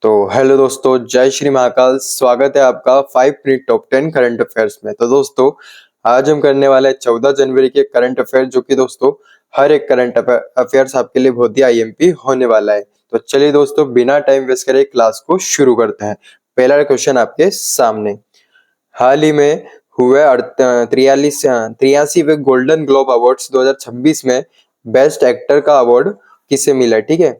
तो हेलो दोस्तों, जय श्री महाकाल। स्वागत है आपका 5 मिनट टॉप 10 करंट अफेयर्स में। तो दोस्तों, आज हम करने वाले हैं 14 जनवरी के करंट अफेयर, जो कि दोस्तों हर एक करंट अफेयर्स आपके लिए बहुत ही आईएमपी होने वाला है। तो चलिए दोस्तों, बिना टाइम वेस्ट करे क्लास को शुरू करते हैं। पहला क्वेश्चन आपके सामने। हाल ही में हुए 83वें गोल्डन ग्लोब अवार्ड्स 2026 में बेस्ट एक्टर का अवार्ड किसे मिला? ठीक है,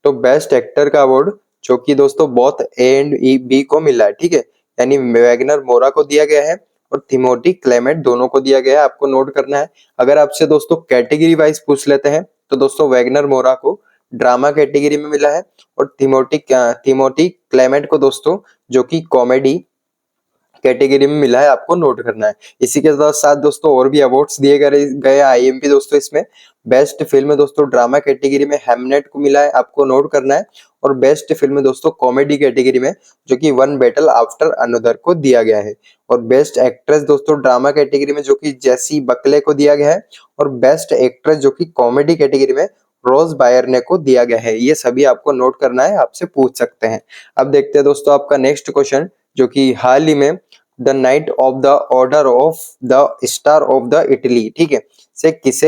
तो बेस्ट एक्टर का अवार्ड जो कि दोस्तों बहुत ए एंड बी को मिला है। ठीक है, यानी वैगनर मोरा को दिया गया है और थिमोथी क्लेमेंट दोनों को दिया गया है। आपको नोट करना है। अगर आपसे दोस्तों कैटेगरी वाइज पूछ लेते हैं तो दोस्तों वैगनर मोरा को ड्रामा कैटेगरी में मिला है और थिमोथी क्लेमेंट को दोस्तों जो कि कॉमेडी कैटेगरी में मिला है। आपको नोट करना है। इसी के साथ दोस्तों और भी अवार्ड्स दिए गए आईएमपी दोस्तों। इसमें बेस्ट फिल्म दोस्तों ड्रामा कैटेगरी में हेमनेट को मिला है। आपको नोट करना है। और बेस्ट फिल्म दोस्तों कॉमेडी कैटेगरी में जो कि वन बैटल आफ्टर अनदर को दिया गया है। और बेस्ट एक्ट्रेस दोस्तों ड्रामा कैटेगरी में जो कि जेसी बकले को दिया गया है। और बेस्ट एक्ट्रेस जो कि कॉमेडी कैटेगरी में रोज बायरने को दिया गया है। ये सभी आपको नोट करना है, आपसे पूछ सकते हैं। अब देखते हैं दोस्तों आपका नेक्स्ट क्वेश्चन, जो कि हाल ही में the night of the order of the star of the Italy, ठीक है, से किस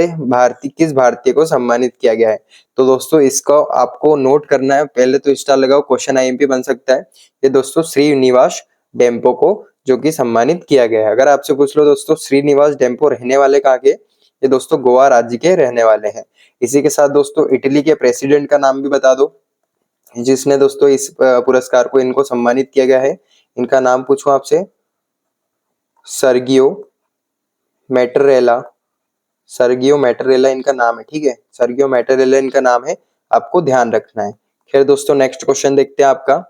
भारतीय को सम्मानित किया गया है? तो दोस्तों इसका आपको नोट करना है। पहले तो स्टार लगाओ, क्वेश्चन आईएमपी बन सकता है। ये दोस्तों श्रीनिवास डेम्पो को जो कि सम्मानित किया गया है। अगर आपसे पूछ लो दोस्तों श्रीनिवास डेम्पो रहने वाले कहाँ के? ये दोस्तों गोवा राज्य के रहने वाले हैं। इसी के साथ दोस्तों इटली के प्रेसिडेंट का नाम भी बता दो जिसने दोस्तों इस पुरस्कार को इनको सम्मानित किया गया है। इनका नाम पूछूं आपसे? Sergio Mattarella. सर्गियो मैटरेला इनका नाम है। ठीक है, सर्गियो मैटरेला इनका नाम है। आपको ध्यान रखना है। खैर दोस्तों, नेक्स्ट क्वेश्चन देखते हैं आपका।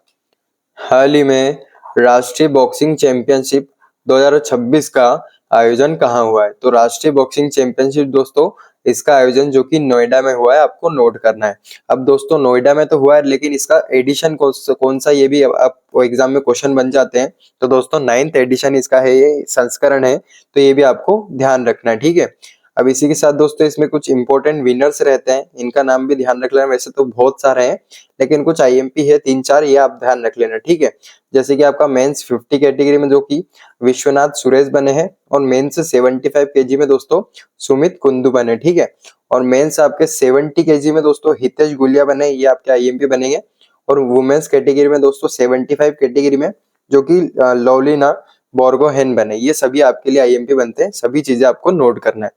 हाल ही में राष्ट्रीय बॉक्सिंग चैंपियनशिप 2026 का आयोजन कहाँ हुआ है? तो राष्ट्रीय बॉक्सिंग चैंपियनशिप दोस्तों इसका आयोजन जो कि नोएडा में हुआ है। आपको नोट करना है। अब दोस्तों नोएडा में तो हुआ है, लेकिन इसका एडिशन कौन सा ये भी आप एग्जाम में क्वेश्चन बन जाते हैं। तो दोस्तों 9th एडिशन इसका है, ये संस्करण है। तो ये भी आपको ध्यान रखना है। ठीक है, अब इसी के साथ दोस्तों इसमें कुछ इंपॉर्टेंट विनर्स रहते हैं, इनका नाम भी ध्यान रख लेना। वैसे तो बहुत सारे हैं, लेकिन कुछ आईएमपी है 3-4, ये आप ध्यान रख लेना। ठीक है, जैसे कि आपका मेंस 50 कैटेगरी में जो कि विश्वनाथ सुरेश बने हैं और मेंस 75 केजी में दोस्तों सुमित कुंदू बने। ठीक है, और मेंस आपके 70 केजी में दोस्तों हितेश गुलिया बने, ये आपके आईएमपी बनेंगे। और वुमेन्स कैटेगरी में दोस्तों 75 कैटेगरी में जो कि लवलीना बोर्गोहेन बने। ये सभी आपके लिए आईएमपी बनते हैं। सभी चीजें आपको नोट करना है।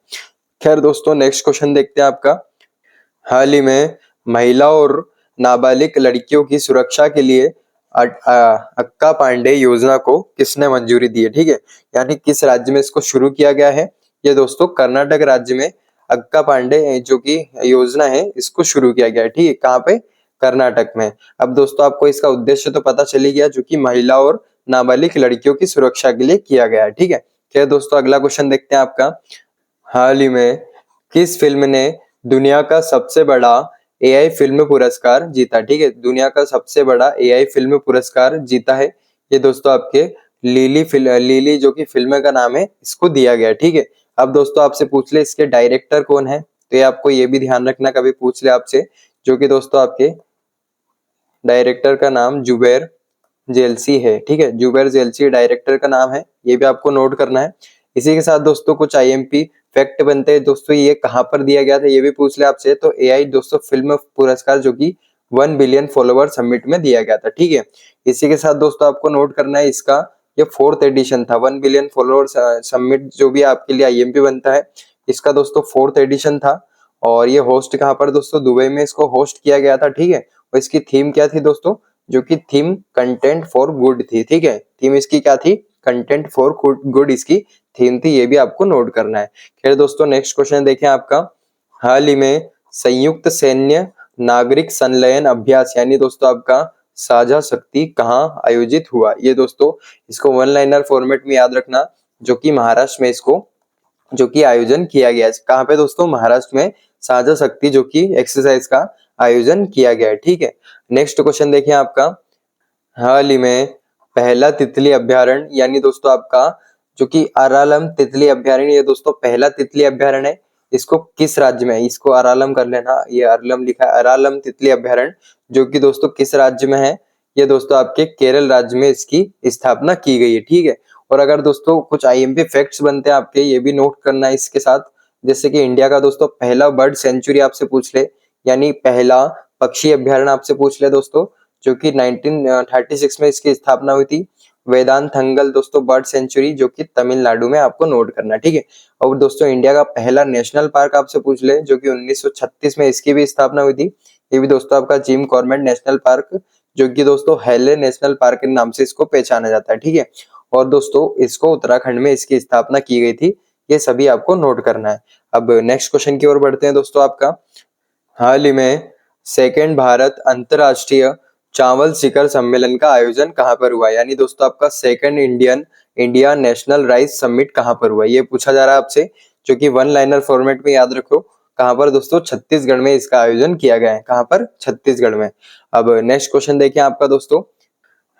खैर दोस्तों, नेक्स्ट क्वेश्चन देखते हैं आपका। हाल ही में महिला और नाबालिग लड़कियों की सुरक्षा के लिए अक्का पांडे योजना को किसने मंजूरी दी है? ठीक है, यानी किस राज्य में इसको शुरू किया गया है? ये दोस्तों कर्नाटक राज्य में अक्का पांडे जो कि योजना है इसको शुरू किया गया है। ठीक है, कहाँ पे? कर्नाटक में। अब दोस्तों आपको इसका उद्देश्य तो पता चली गया, जो कि महिला और नाबालिग लड़कियों की सुरक्षा के लिए किया गया है। ठीक है, क्या दोस्तों अगला क्वेश्चन देखते हैं आपका। हाल ही में किस फिल्म ने दुनिया का सबसे बड़ा एआई फिल्म पुरस्कार जीता? ठीक है, दुनिया का सबसे बड़ा एआई फिल्म पुरस्कार जीता है। ये दोस्तों आपके लिली जो कि फिल्म का नाम है, इसको दिया गया। ठीक है, अब दोस्तों आपसे पूछ ले इसके डायरेक्टर कौन है? तो ये आपको ये भी ध्यान रखना, कभी पूछ ले आपसे, जो कि दोस्तों आपके डायरेक्टर का नाम जुबैर जेलसी है। ठीक है, जुबैर जेलसी डायरेक्टर का नाम है। ये भी आपको नोट करना है। इसी के साथ दोस्तों कुछ आईएमपी फैक्ट बनते हैं दोस्तों। ये कहां पर दिया गया था ये भी पूछ ले आपसे। तो एआई दोस्तों फिल्म पुरस्कार जो कि 1 बिलियन फॉलोवर समिट में दिया गया था। ठीक है, इसी के साथ दोस्तों आपको नोट करना है इसका ये 4th एडिशन था। 1 बिलियन फॉलोवर समिट जो भी आपके लिए आईएमपी बनता है, इसका दोस्तों 4th एडिशन था। और ये होस्ट कहाँ पर दोस्तों? दुबई में इसको होस्ट किया गया था। ठीक है, और इसकी थीम क्या थी दोस्तों? जो कि थीम कंटेंट फॉर गुड थी। ठीक है, थीम इसकी क्या थी? कंटेंट फॉर गुड इसकी थीम थी। ये भी आपको नोट करना है। खैर दोस्तों, नेक्स्ट क्वेश्चन देखें आपका। हाल ही में संयुक्त सैन्य नागरिक संलयन अभ्यास यानी दोस्तों आपका साझा शक्ति कहाँ आयोजित हुआ? ये दोस्तों इसको वन लाइनर फॉर्मेट में याद रखना, जो कि महाराष्ट्र में इसको जो कि आयोजन किया गया है। कहाँ पे दोस्तों? महाराष्ट्र में साझा शक्ति जो कि एक्सरसाइज का आयोजन किया गया है। ठीक है, नेक्स्ट क्वेश्चन देखिए आपका। हाल ही में पहला तितली अभ्यारण्य यानी दोस्तों आपका जो कि अरालम तितली अभ्यारण्य, ये दोस्तों पहला तितली अभ्यारण्य है। इसको किस राज्य में है? इसको अरालम कर लेना, ये अरालम लिखा है, अरालम तितली अभ्यारण्य जो कि दोस्तों किस राज्य में है? ये दोस्तों आपके केरल राज्य में इसकी स्थापना की गई है, ठीक है। और अगर दोस्तों कुछ आईएमपी फैक्ट्स बनते हैं आपके, ये भी नोट करना है इसके साथ, जैसे कि इंडिया का दोस्तों पहला बर्ड सेंचुरी आपसे पूछ ले, यानी पहला पक्षी अभ्यारण्य आपसे पूछ ले दोस्तों, जो कि 1936 में इसकी स्थापना हुई थी। वेदांतंगल दोस्तों बर्ड सेंचुरी, जो कि तमिलनाडु में आपको नोट करना है, ठीक है। और दोस्तों इंडिया का पहला नेशनल पार्क आपसे पूछ ले, जो कि 1936 में इसकी भी स्थापना हुई थी। ये भी दोस्तों आपका जिम कॉर्बेट नेशनल पार्क, जो कि दोस्तों हेले नेशनल पार्क के नाम से इसको पहचाना जाता है, ठीक है। और दोस्तों इसको उत्तराखंड में इसकी स्थापना की गई थी। ये सभी आपको नोट करना है। अब नेक्स्ट क्वेश्चन की ओर बढ़ते हैं दोस्तों। आपका हाल ही में सेकेंड भारत अंतरराष्ट्रीय चावल शिखर सम्मेलन का आयोजन कहां पर हुआ, यानी दोस्तों आपका second India national rice summit कहां पर हुआ, ये पूछा जा रहा है आपसे, जो कि वन लाइनर फॉर्मेट में याद रखो। कहां पर दोस्तों? छत्तीसगढ़ में इसका आयोजन किया गया है। कहां पर? छत्तीसगढ़ में। अब नेक्स्ट क्वेश्चन देखिए आपका दोस्तों,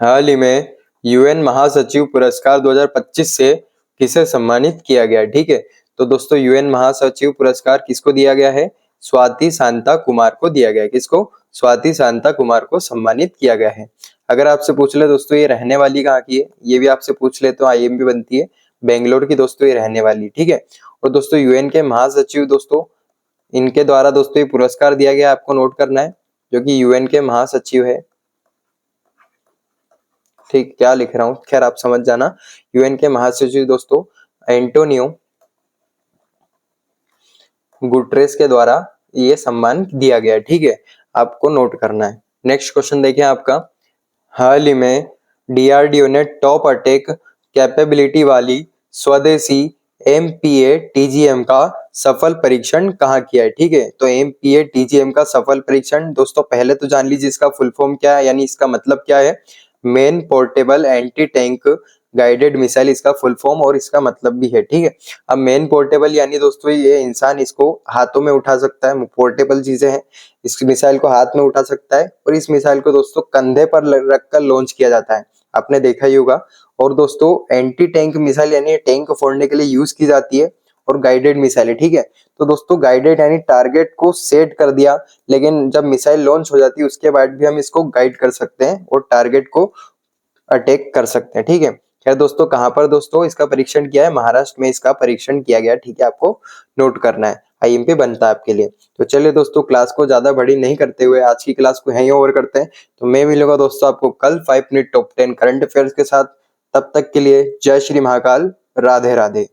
हाल ही में यूएन महासचिव पुरस्कार 2025 से किसे सम्मानित किया गया, ठीक है। तो दोस्तों यूएन महासचिव पुरस्कार किसको दिया गया है? स्वाति शांता कुमार को दिया गया है। किसको? स्वाति शांता कुमार को सम्मानित किया गया है। अगर आपसे पूछ ले दोस्तों ये रहने वाली कहाँ की है, ये भी आपसे पूछ ले तो आईएमपी बनती है बेंगलोर की दोस्तों ये रहने वाली, ठीक है। और दोस्तों यूएन के महासचिव दोस्तों, इनके द्वारा दोस्तों ये पुरस्कार दिया गया, आपको नोट करना है, जो कि यूएन के महासचिव है, ठीक। क्या लिख रहा हूँ खैर आप समझ जाना। यूएन के महासचिव दोस्तों एंटोनियो गुटरेस के द्वारा ये सम्मान दिया गया, ठीक है। आपको नोट करना है। नेक्स्ट क्वेश्चन देखिए आपका, हाल ही में डीआरडीओ ने टॉप अटैक कैपेबिलिटी वाली स्वदेशी एमपीए टीजीएम का सफल परीक्षण कहाँ किया है, ठीक है। तो एमपीए टीजीएम का सफल परीक्षण दोस्तों पहले तो जान लीजिए इसका फुल फॉर्म क्या है, यानी इसका मतलब क्या है। Main portable anti tank guided missile इसका फुल फॉर्म और इसका मतलब भी है, ठीक है। अब मेन पोर्टेबल यानी दोस्तों ये इंसान इसको हाथों में उठा सकता है, पोर्टेबल चीजें हैं, इस मिसाइल को हाथ में उठा सकता है, और इस मिसाइल को दोस्तों कंधे पर रखकर लॉन्च किया जाता है, आपने देखा ही होगा। और दोस्तों एंटी टैंक मिसाइल यानी टैंक फोड़ने के लिए यूज की जाती है, और गाइडेड मिसाइल है, ठीक है। तो दोस्तों गाइडेड यानी टारगेट को सेट कर दिया, लेकिन जब मिसाइल लॉन्च हो जाती है उसके बाद भी हम इसको गाइड कर सकते हैं और टारगेट को अटैक कर सकते हैं, ठीक है। खैर दोस्तों कहां पर दोस्तों इसका परीक्षण किया है? महाराष्ट्र में इसका परीक्षण किया गया, ठीक है। आपको नोट करना है, आईएमपी बनता है आपके लिए। तो चलिए दोस्तों क्लास को ज्यादा बड़ी नहीं करते हुए आज की क्लास को यहीं ओवर करते हैं। तो मैं मिलूंगा दोस्तों आपको कल 5 मिनट टॉप 10 करंट अफेयर्स के साथ। तब तक के लिए जय श्री महाकाल, राधे राधे।